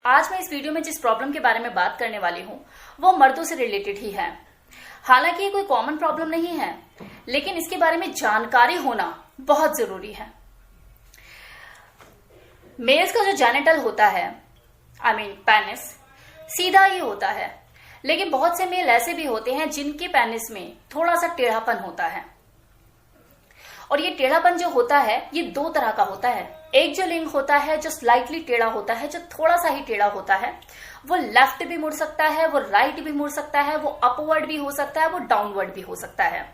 आज मैं इस वीडियो में जिस प्रॉब्लम के बारे में बात करने वाली हूँ वो मर्दों से रिलेटेड ही है। हालांकि ये कोई कॉमन प्रॉब्लम नहीं है, लेकिन इसके बारे में जानकारी होना बहुत जरूरी है। मेल्स का जो जेनिटल होता है, पेनिस, सीधा ही होता है, लेकिन बहुत से मेल ऐसे भी होते हैं जिनके पेनिस में थोड़ा सा टेढ़ापन होता है। और ये टेढ़ापन जो होता है ये दो तरह का होता है। एक जो लिंग होता है जो स्लाइटली टेढ़ा होता है, जो थोड़ा सा ही टेढ़ा होता है, वो लेफ्ट भी मुड़ सकता है, वो राइट भी मुड़ सकता है, वो अपवर्ड भी हो सकता है, वो डाउनवर्ड भी हो सकता है।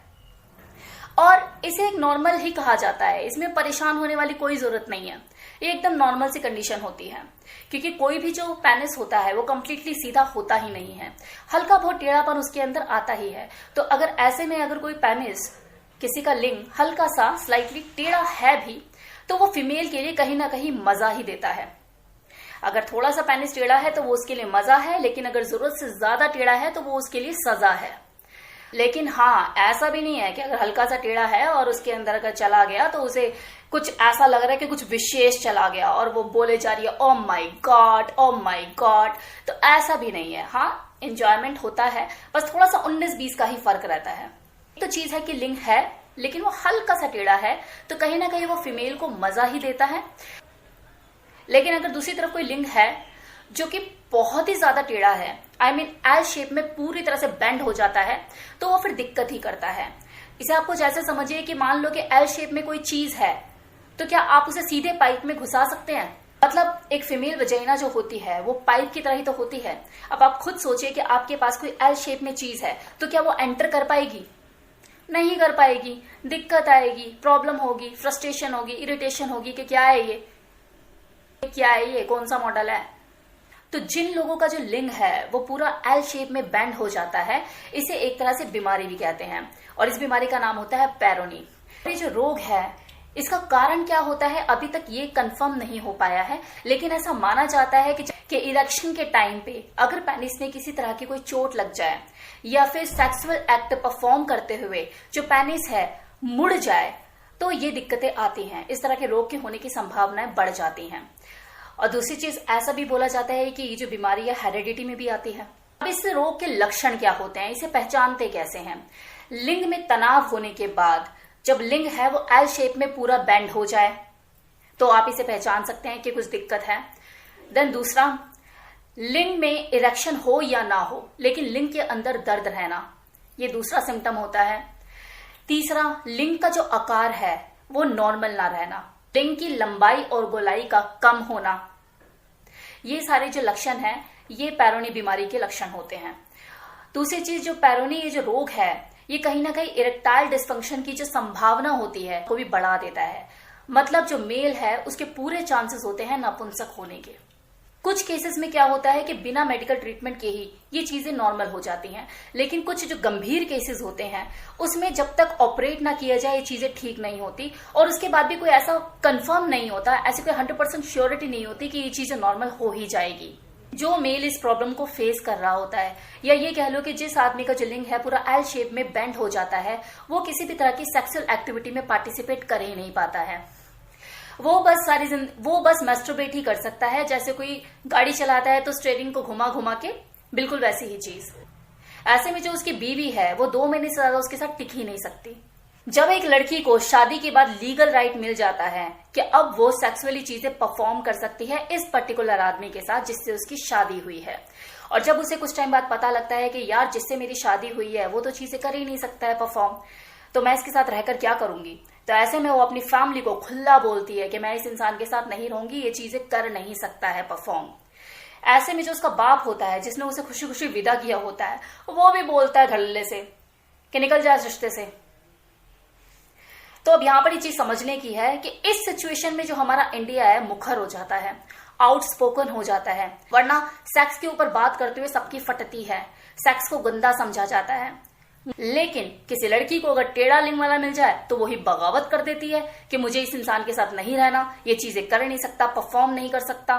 और इसे एक नॉर्मल ही कहा जाता है। इसमें परेशान होने वाली कोई जरूरत नहीं है। ये एकदम नॉर्मल सी कंडीशन होती है, क्योंकि कोई भी जो पेनिस होता है वो कंप्लीटली सीधा होता ही नहीं है, हल्का बहुत टेढ़ापन उसके अंदर आता ही है। तो अगर ऐसे में अगर कोई पेनिस, किसी का लिंग हल्का सा स्लाइटली टेढ़ा है भी, तो वो फीमेल के लिए कहीं ना कहीं मजा ही देता है। अगर थोड़ा सा पेनिस टेढ़ा है तो वो उसके लिए मजा है, लेकिन अगर जरूरत से ज्यादा टेढ़ा है तो वो उसके लिए सजा है। लेकिन हाँ, ऐसा भी नहीं है कि अगर हल्का सा टेढ़ा है और उसके अंदर अगर चला गया तो उसे कुछ ऐसा लग रहा है कि कुछ विशेष चला गया और वो बोले जा रही है ओ माई गॉड, ओ माई गॉड। तो ऐसा भी नहीं है। हाँ, एंजॉयमेंट होता है, बस थोड़ा सा 19-20 का ही फर्क रहता है। तो चीज है कि लिंग है लेकिन वो हल्का सा टेढ़ा है, तो कहीं ना कहीं वो फीमेल को मजा ही देता है। लेकिन अगर दूसरी तरफ कोई लिंग है जो कि बहुत ही ज्यादा टेढ़ा है, एल शेप में पूरी तरह से बेंड हो जाता है, तो वो फिर दिक्कत ही करता है। इसे आपको जैसे समझिए कि मान लो कि एल शेप में कोई चीज है, तो क्या आप उसे सीधे पाइप में घुसा सकते हैं? मतलब एक फीमेल वजाइना जो होती है वो पाइप की तरह ही तो होती है। अब आप खुद सोचिए कि आपके पास कोई एल शेप में चीज है, तो क्या वो एंटर कर पाएगी? नहीं कर पाएगी। दिक्कत आएगी, प्रॉब्लम होगी, फ्रस्ट्रेशन होगी, इरिटेशन होगी कि क्या है ये, क्या है ये, कौन सा मॉडल है। तो जिन लोगों का जो लिंग है वो पूरा एल शेप में बेंड हो जाता है, इसे एक तरह से बीमारी भी कहते हैं, और इस बीमारी का नाम होता है पैरोनी। ये जो रोग है इसका कारण क्या होता है अभी तक ये कंफर्म नहीं हो पाया है, लेकिन ऐसा माना जाता है कि इरेक्शन के टाइम पे अगर पेनिस में किसी तरह की कोई चोट लग जाए या फिर सेक्सुअल एक्ट परफॉर्म करते हुए जो पेनिस है मुड़ जाए, तो ये दिक्कतें आती हैं। इस तरह के रोग के होने की संभावनाएं बढ़ जाती हैं। और दूसरी चीज, ऐसा भी बोला जाता है कि ये जो बीमारी है हेरिडिटी में भी आती है। अब इस रोग के लक्षण क्या होते हैं, इसे पहचानते कैसे हैं? लिंग में तनाव होने के बाद जब लिंग है वो एल शेप में पूरा बेंड हो जाए, तो आप इसे पहचान सकते हैं कि कुछ दिक्कत है। देन दूसरा, लिंग में इरेक्शन हो या ना हो लेकिन लिंग के अंदर दर्द रहना, ये दूसरा सिम्टम होता है। तीसरा, लिंग का जो आकार है वो नॉर्मल ना रहना, लिंग की लंबाई और गोलाई का कम होना। ये सारे जो लक्षण हैं ये पैरोनी बीमारी के लक्षण होते हैं। दूसरी चीज, जो पैरोनी ये जो रोग है ये कहीं ना कहीं इरेक्टाइल डिस्फंक्शन की जो संभावना होती है वो भी बढ़ा देता है। मतलब जो मेल है उसके पूरे चांसेस होते हैं नपुंसक होने के। कुछ केसेस में क्या होता है कि बिना मेडिकल ट्रीटमेंट के ही ये चीजें नॉर्मल हो जाती हैं, लेकिन कुछ जो गंभीर केसेस होते हैं उसमें जब तक ऑपरेट ना किया जाए ये चीजें ठीक नहीं होती, और उसके बाद भी कोई ऐसा कंफर्म नहीं होता, ऐसी कोई 100% श्योरिटी नहीं होती कि ये चीजें नॉर्मल हो ही जाएगी। जो मेल इस प्रॉब्लम को फेस कर रहा होता है, या ये कह लो कि जिस आदमी का जो लिंग है पूरा एल शेप में बेंड हो जाता है, वो किसी भी तरह की सेक्सुअल एक्टिविटी में पार्टिसिपेट कर ही नहीं पाता है। वो बस मैस्टरबेट ही कर सकता है, जैसे कोई गाड़ी चलाता है तो स्टीयरिंग को घुमा घुमा के, बिल्कुल वैसी ही चीज। ऐसे में जो उसकी बीवी है वो 2 महीने से ज्यादा उसके साथ टिक ही नहीं सकती। जब एक लड़की को शादी के बाद लीगल राइट मिल जाता है कि अब वो सेक्सुअली चीजें परफॉर्म कर सकती है इस पर्टिकुलर आदमी के साथ जिससे उसकी शादी हुई है, और जब उसे कुछ टाइम बाद पता लगता है कि यार जिससे मेरी शादी हुई है वो तो चीजें कर ही नहीं सकता है परफॉर्म, तो मैं इसके साथ रहकर क्या करूंगी, तो ऐसे में वो अपनी फैमिली को खुला बोलती है कि मैं इस इंसान के साथ नहीं रहूंगी, ये चीजें कर नहीं सकता है परफॉर्म। ऐसे में जो उसका बाप होता है जिसने उसे खुशी खुशी विदा किया होता है, वो भी बोलता है धड़ल्ले से कि निकल जा इस रिश्ते से। तो अब यहां पर ये चीज समझने की है कि इस सिचुएशन में जो हमारा इंडिया है मुखर हो जाता है, आउटस्पोकन हो जाता है, वरना सेक्स के ऊपर बात करते हुए सबकी फटती है, सेक्स को गंदा समझा जाता है। लेकिन किसी लड़की को अगर टेढ़ा लिंग वाला मिल जाए तो वही बगावत कर देती है कि मुझे इस इंसान के साथ नहीं रहना, ये चीजें कर नहीं सकता, परफॉर्म नहीं कर सकता।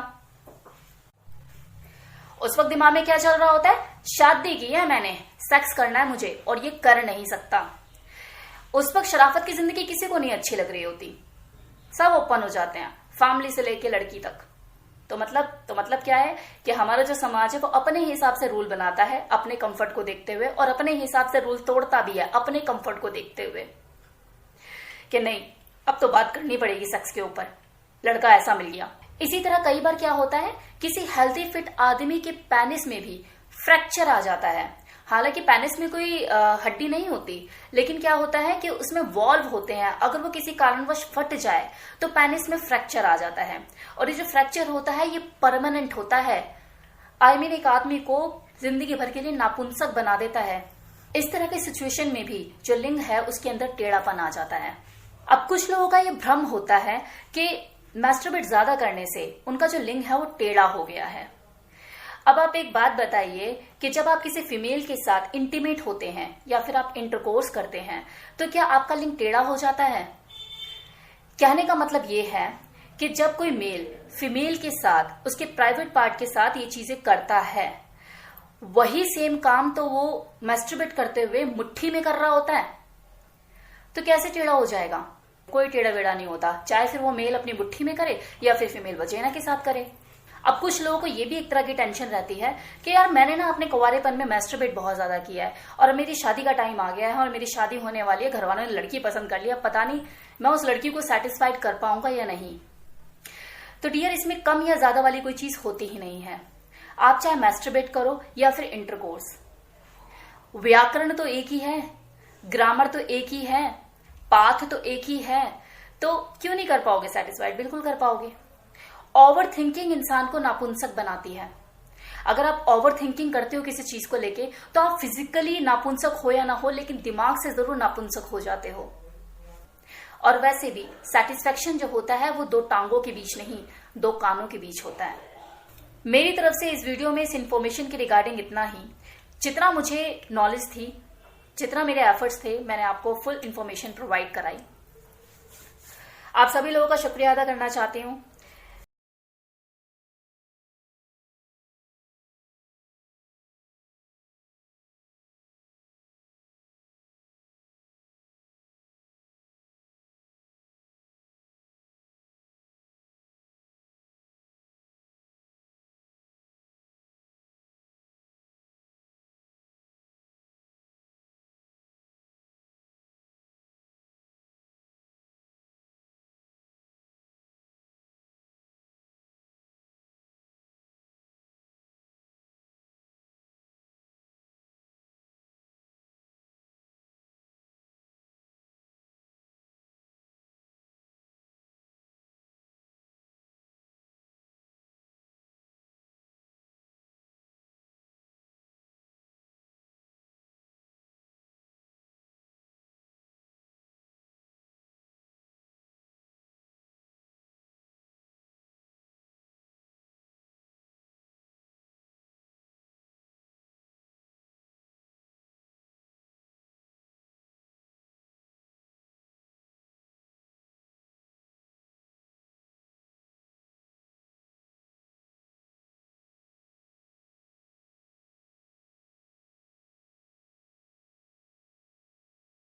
उस वक्त दिमाग में क्या चल रहा होता है, शादी की है मैंने, सेक्स करना है मुझे और ये कर नहीं सकता। उस वक्त शराफत की जिंदगी किसी को नहीं अच्छी लग रही होती, सब ओपन हो जाते हैं, फैमिली से लेके लड़की तक। तो मतलब क्या है कि हमारा जो समाज है वो अपने हिसाब से रूल बनाता है अपने कंफर्ट को देखते हुए, और अपने हिसाब से रूल तोड़ता भी है अपने कंफर्ट को देखते हुए, कि नहीं अब तो बात करनी पड़ेगी सेक्स के ऊपर, लड़का ऐसा मिल गया। इसी तरह कई बार क्या होता है, किसी हेल्थी फिट आदमी के पेनिस में भी फ्रैक्चर आ जाता है। हालांकि पेनिस में कोई हड्डी नहीं होती, लेकिन क्या होता है कि उसमें वॉल्व होते हैं, अगर वो किसी कारणवश फट जाए तो पेनिस में फ्रैक्चर आ जाता है, और ये जो फ्रैक्चर होता है ये परमानेंट होता है। आई मीन एक आदमी को जिंदगी भर के लिए नापुंसक बना देता है। इस तरह की सिचुएशन में भी जो लिंग है उसके अंदर टेढ़ापन आ जाता है। अब कुछ लोगों का ये भ्रम होता है कि मैस्टरबेट ज्यादा करने से उनका जो लिंग है वो टेढ़ा हो गया है। अब आप एक बात बताइए कि जब आप किसी फीमेल के साथ इंटीमेट होते हैं या फिर आप इंटरकोर्स करते हैं तो क्या आपका लिंग टेढ़ा हो जाता है? कहने का मतलब ये है कि जब कोई मेल फीमेल के साथ उसके प्राइवेट पार्ट के साथ ये चीजें करता है, वही सेम काम तो वो मैस्टरबेट करते हुए मुट्ठी में कर रहा होता है, तो कैसे टेढ़ा हो जाएगा? कोई टेढ़ा वेढ़ा नहीं होता, चाहे फिर वो मेल अपनी मुट्ठी में करे या फिर फीमेल वजेना के साथ करे। अब कुछ लोगों को ये भी एक तरह की टेंशन रहती है कि यार मैंने ना अपने कुंवारेपन में मैस्टरबेट बहुत ज्यादा किया है और मेरी शादी का टाइम आ गया है और मेरी शादी होने वाली है, घर वालों ने लड़की पसंद कर लिया, पता नहीं मैं उस लड़की को सेटिस्फाइड कर पाऊंगा या नहीं। तो डियर, इसमें कम या ज्यादा वाली कोई चीज होती ही नहीं है। आप चाहे मैस्टरबेट करो या फिर इंटरकोर्स, व्याकरण तो एक ही है, ग्रामर तो एक ही है, पाथ तो एक ही है, तो क्यों नहीं कर पाओगे सेटिस्फाइड? बिल्कुल कर पाओगे। ओवर थिंकिंग इंसान को नापुंसक बनाती है। अगर आप ओवर थिंकिंग करते हो किसी चीज को लेके तो आप फिजिकली नापुंसक हो या ना हो, लेकिन दिमाग से जरूर नापुंसक हो जाते हो। और वैसे भी सेटिस्फेक्शन जो होता है वो दो टांगों के बीच नहीं, दो कानों के बीच होता है। मेरी तरफ से इस वीडियो में इस इंफॉर्मेशन के रिगार्डिंग इतना ही। जितना मुझे नॉलेज थी, जितना मेरे एफर्ट्स थे, मैंने आपको फुल इंफॉर्मेशन प्रोवाइड कराई। आप सभी लोगों का शुक्रिया अदा करना चाहती हूँ